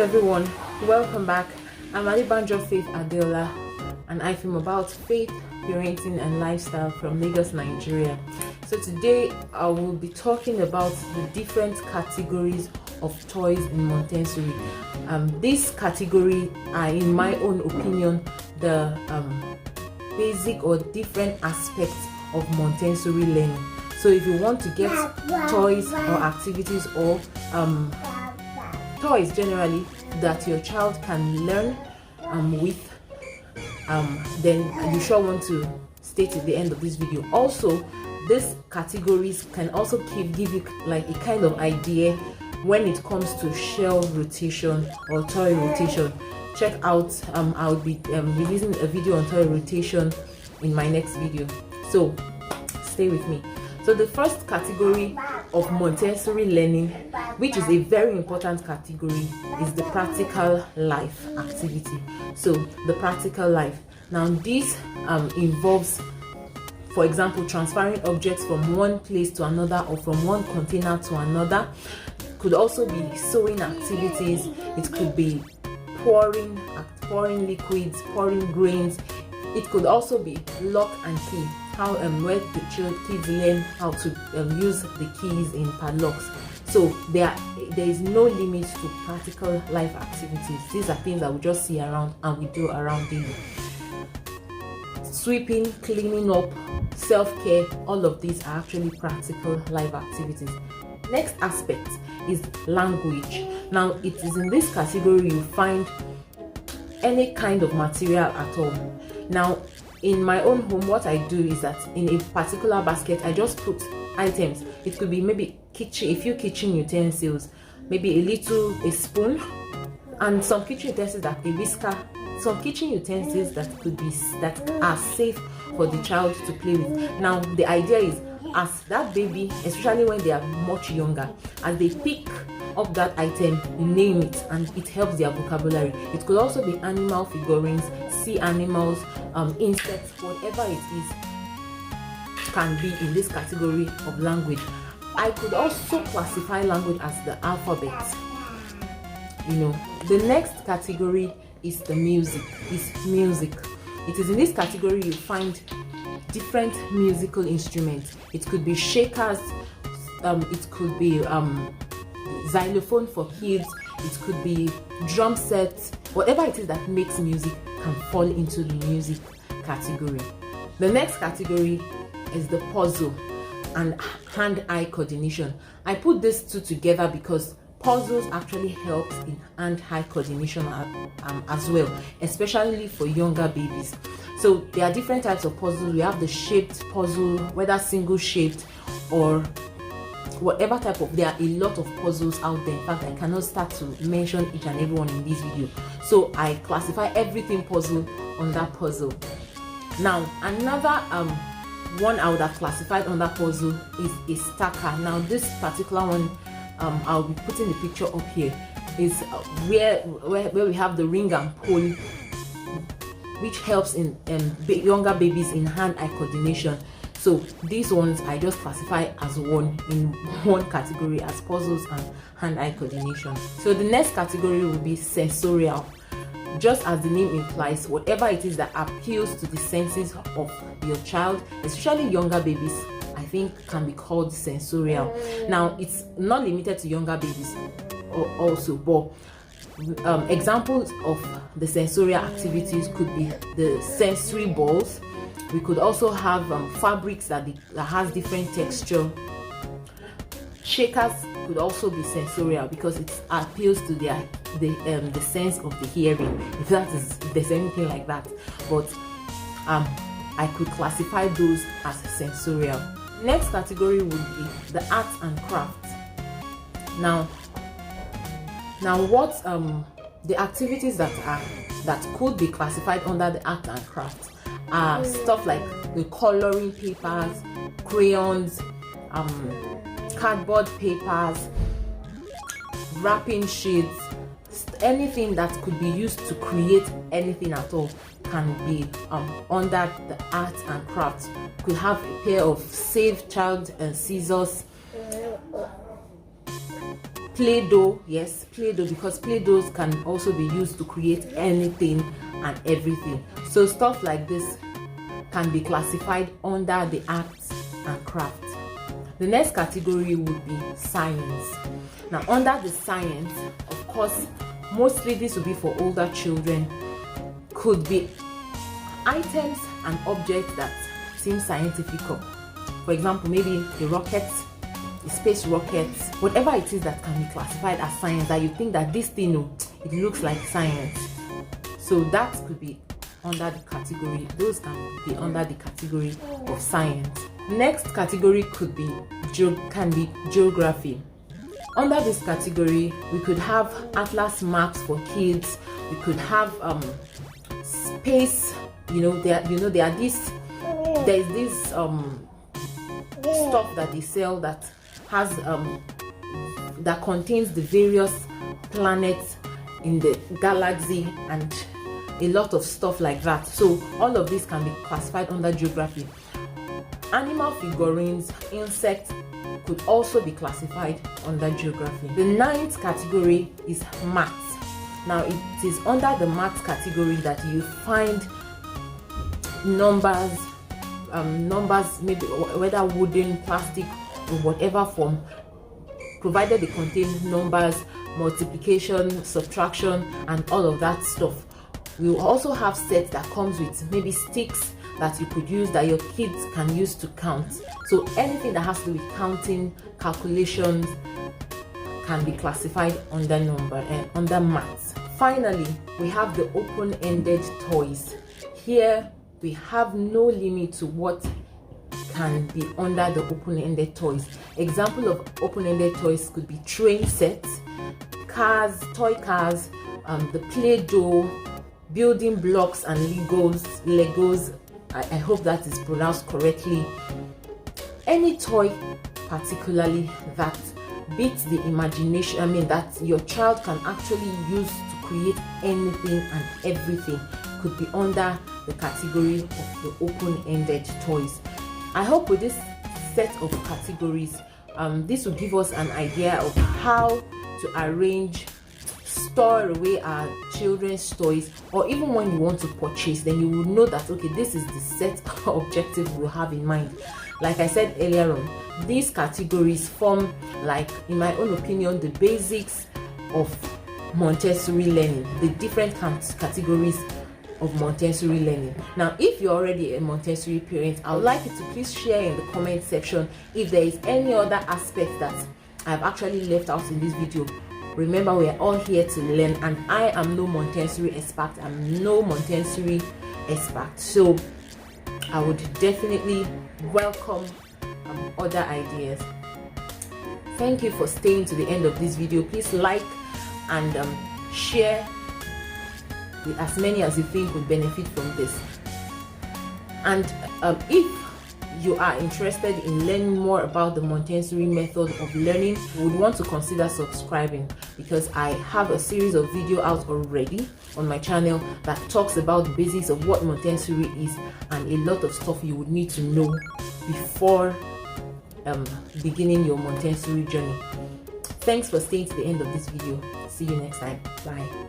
everyone, welcome back. I'm Alibanjo Faith Adeola, and I film about faith, parenting and lifestyle from Lagos, Nigeria. So today I will be talking about the different categories of toys in Montessori. These categories are, in my own opinion, the basic or different aspects of Montessori learning. So if you want to get toys or activities or toys generally that your child can learn with, then you sure want to stay till the end of this video. Also, these categories can also give you like a kind of idea when it comes to shell rotation or toy rotation. Check out, I'll be releasing a video on toy rotation in my next video, so stay with me. So the first category of Montessori learning, which is a very important category, is the practical life activity. So the practical life. Now this involves, for example, transferring objects from one place to another or from one container to another. Could also be sewing activities. It could be pouring liquids, pouring grains. It could also be lock and key, how where the kids learn how to use the keys in padlocks. So there is no limit to practical life activities. These are things that we just see around and we do around daily. Sweeping, cleaning up, self-care, all of these are actually practical life activities. Next aspect is language. Now it is in this category you find any kind of material at all. Now in my own home, what I do is that in a particular basket I just put items. It could be maybe a few kitchen utensils, maybe a spoon, and some kitchen utensils like a whisker, some kitchen utensils that are safe for the child to play with. Now the idea is, as that baby, especially when they are much younger, as they pick up that item, you name it, and it helps their vocabulary. It could also be animal figurines, sea animals, insects, whatever it is can be in this category of language. I could also classify language as the alphabet. The next category is the music. It is in this category you find different musical instruments. It could be shakers, it could be xylophone for kids, it could be drum sets. Whatever it is that makes music can fall into the music category. The next category is the puzzle and hand-eye coordination. I put these two together because puzzles actually help in hand-eye coordination as well, especially for younger babies. So there are different types of puzzles. We have the shaped puzzle, whether single shaped or whatever type of, there are a lot of puzzles out there. In fact, I cannot start to mention each and every one in this video, so I classify everything puzzle under puzzle. Now another one I would have classified under puzzle is a stacker. Now this particular one, I'll be putting the picture up here, is where we have the ring and pole, which helps in younger babies in hand-eye coordination. So these ones I just classify as one category, as puzzles and hand-eye coordination. So the next category will be sensorial. Just as the name implies, whatever it is that appeals to the senses of your child, especially younger babies, I think can be called sensorial. Now it's not limited to younger babies also, but examples of the sensorial activities could be the sensory balls. We could also have fabrics that has different texture. Shakers could also be sensorial because it appeals to the sense of the hearing, if there's anything like that. But I could classify those as sensorial. Next category would be the arts and crafts. Now what the activities that could be classified under the arts and crafts are stuff like the coloring papers, crayons, cardboard papers, wrapping sheets. Anything that could be used to create anything at all can be under the arts and crafts. Could have a pair of save child scissors, Play-Doh, yes, Play-Doh, because Play-Dohs can also be used to create anything and everything. So stuff like this can be classified under the arts and crafts. The next category would be science. Now under the science, of course, mostly this will be for older children. Could be items and objects that seem scientific. For example, maybe the rockets, the space rockets, whatever it is that can be classified as science, that you think that this thing, it looks like science. So that could be under the category, those can be under the category of science. Next category could be geography. Under this category, we could have atlas maps for kids. We could have space. There's this stuff that they sell that has that contains the various planets in the galaxy and a lot of stuff like that. So all of this can be classified under geography. Animal figurines, insects could also be classified under geography. The ninth category is maths. Now it is under the maths category that you find numbers, maybe whether wooden, plastic, or whatever form, provided they contain numbers, multiplication, subtraction, and all of that stuff. We will also have sets that comes with maybe sticks that you could use, that your kids can use to count. So anything that has to do with counting, calculations, can be classified under maths. Finally, we have the open-ended toys. Here we have no limit to what can be under the open-ended toys. Example of open-ended toys could be train sets, cars, toy cars, the Play-Doh, building blocks and Legos. I hope that is pronounced correctly. Any toy particularly that beats the imagination, that your child can actually use to create anything and everything, could be under the category of the open-ended toys. I hope with this set of categories, this will give us an idea of how to arrange, store away our children's toys, or even when you want to purchase, then you will know that, okay, this is the set objective we'll have in mind. Like I said earlier on, these categories form, like, in my own opinion, the basics of Montessori learning, the different categories of Montessori learning. Now, if you're already a Montessori parent, I would like you to please share in the comment section if there is any other aspect that I've actually left out in this video. Remember, we are all here to learn, and I am no Montessori expert. I'm no Montessori expert. So I would definitely welcome other ideas. Thank you for staying to the end of this video. Please like and share with as many as you think would benefit from this. And if you are interested in learning more about the Montessori method of learning, you would want to consider subscribing, because I have a series of videos out already on my channel that talks about the basics of what Montessori is and a lot of stuff you would need to know before beginning your Montessori journey. Thanks for staying to the end of this video. See you next time. Bye.